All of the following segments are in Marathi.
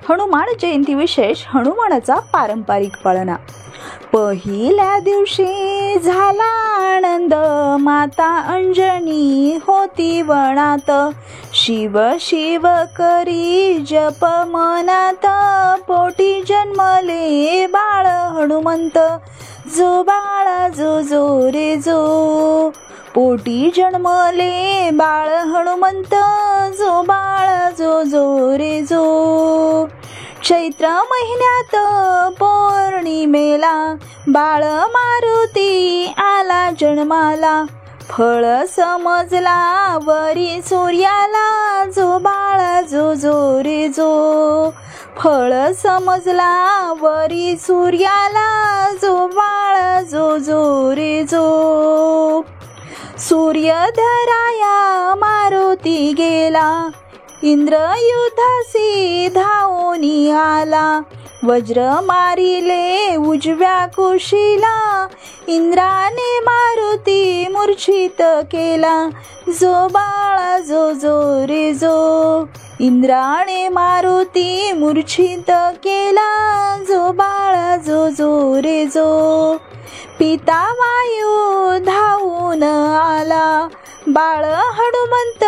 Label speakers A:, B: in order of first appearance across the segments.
A: हनुमान जयंती विशेष हनुमानाचा पारंपरिक पाळणा। पहिल्या दिवशी झाला आनंद, माता अंजनी होती वनात। शिव शिव करी जप मनात, पोटी जन्मले बाळ हनुमंत। जो बाळा जो जो रे जो, पोटी जन्मले बाळ हनुमंत। जो बाळा जो जो रे जो, चैत्र महिन्यात पौर्णिमेला बाळ मारुती आला जन्माला। फळ समजला वरी सूर्याला, जो बाळा जो जो रे जो। फळ समजला वरी सूर्याला, जो बाळा जो जो रे जो। सूर्य धराया मारुती गेला, इंद्र युद्धासी धावून आला। वज्र मारिले उजव्या कुशीला, इंद्राने मारुती मूर्छित केला। जो बाळा जो जो रे जो, इंद्राने मारुती मूर्छित केला। जो बाळा जो जो रे जो, पिता वायू धावून आला। बाळ हनुमंत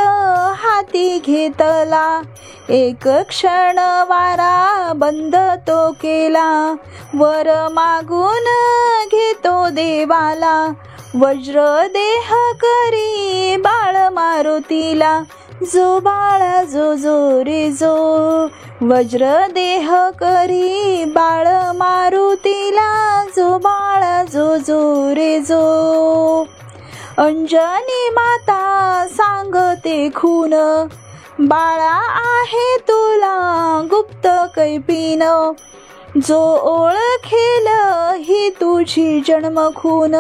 A: हाती घेतला, एक क्षण वारा बंद तो केला। वर मागून घेतो देवाला, वज्र देह करी बाळ मारुतीला। जो बाळा जो जो रे जो, वज्र देह करी बाळ मारुतीला। जो बाळा जो जो रे जो। अंजनी माता सांगते खून, बाळा आहे तुला गुप्त कैपीन। जो ओळखेल ही तुझी जन्मखून,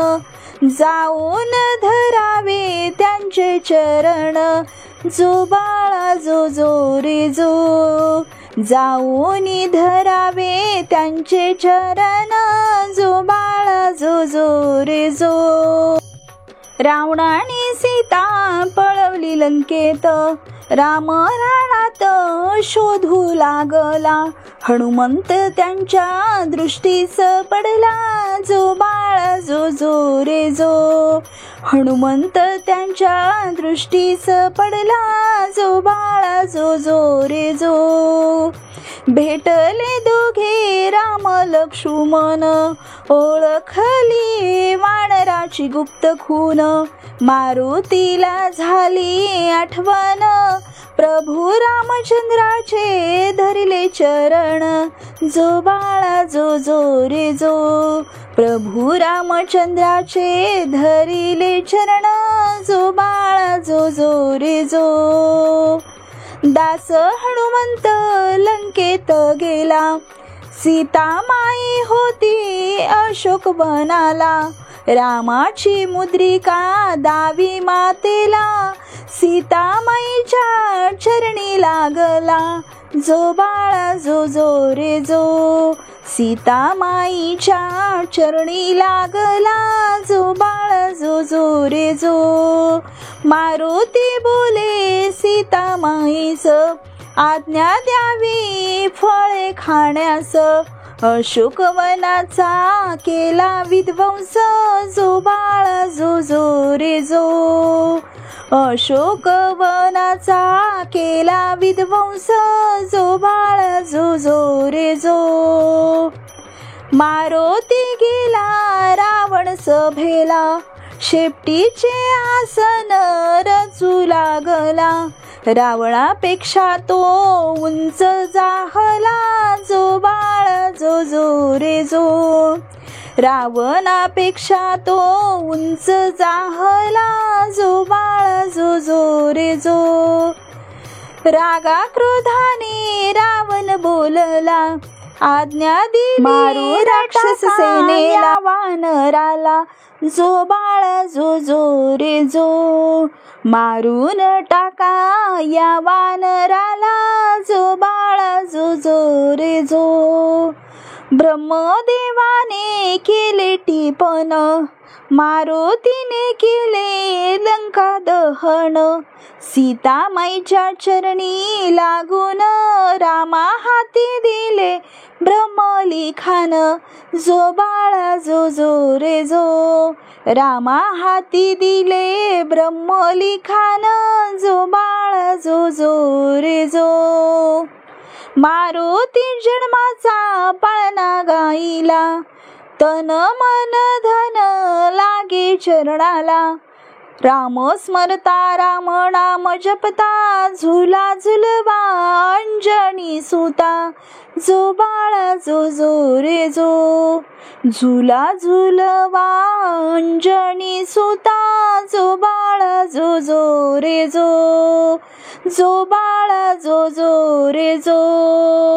A: जाऊन धरावे त्यांचे चरण। जो बाळा जो जो रे जो, जाऊन धरावे त्यांचे चरण। जो बाळा जो जो रे जो। रावणाने सीता पळवली लंकेत, राम राणात शोधू लागला। हनुमंत त्यांच्या दृष्टीस पडला, जो बाळा जो जो रे जो। हनुमंत त्यांच्या दृष्टीस पडला, जो बाळा जो जो रे जो। भेटले दोघे राम लक्ष्मण, ओळखली वानराची गुप्त खून। मारुतीला झाली आठवण, प्रभू रामचंद्राचे धरिले चरण। जो बाळा जो जो रे जो, प्रभू रामचंद्राचे धरिले चरण। जो बाळा जो जो रे जो। दास हनुमंत लंकेत गेला, सीता माई होती अशोक वनाला। रामाची मुद्रिका दावी मातेला, सीता माईच्या चरणी लागला। जो बाळा जो जो रे जो, सीता माईच्या चरणी लागला। जो बाळा जो जो रे जो। मारुती बोले सीता माईस, आज्ञा द्यावी फळे खाण्यास। अशोकवनाचा केला विध्वंस, जो बाळा जो जो रे जो। अशोकवनाचा केला विध्वंस, जो बाळा जो जो रे जो। मारुती गेला रावण सभेला, शेपटीचे आसन रचू लागला। रावणापेक्षा तो उंच जाहला, जो बाळा जो जो रे जो। रावणापेक्षा तो उंच जाहला, जो बाळा जो जो रे जो। रागा क्रोधाने रावण बोलला, आज्ञा दिली मारू राक्षस सेनेला वानराला। जो बाळा जो जो रे जो, मारून टाका या वानराला। जो बाळा जो जो रे जो। ब्रह्मदेवाने केले टिपण, मारुतीने केले लंका दहन। सीता माईच्या चरणी लागून रामा हाती हाती दिले ब्रह्मलिखान, जो बाळा जो जो रे जो. रामा हाती दिले ब्रह्मलिखान, जो बाळा जो जो रे जो. मारुती जन्माचा पाळणा गाईला, तन मन धन लागे चरणाला. राम स्मरता राम नाम जपता, झुला झुलवा अंजनी सुता, जो बाळा जो जो रे जो. झुला झुलवा अंजनी सुता, जो बाळा जो जो रे जो. जो बाळा जो जो रे जो.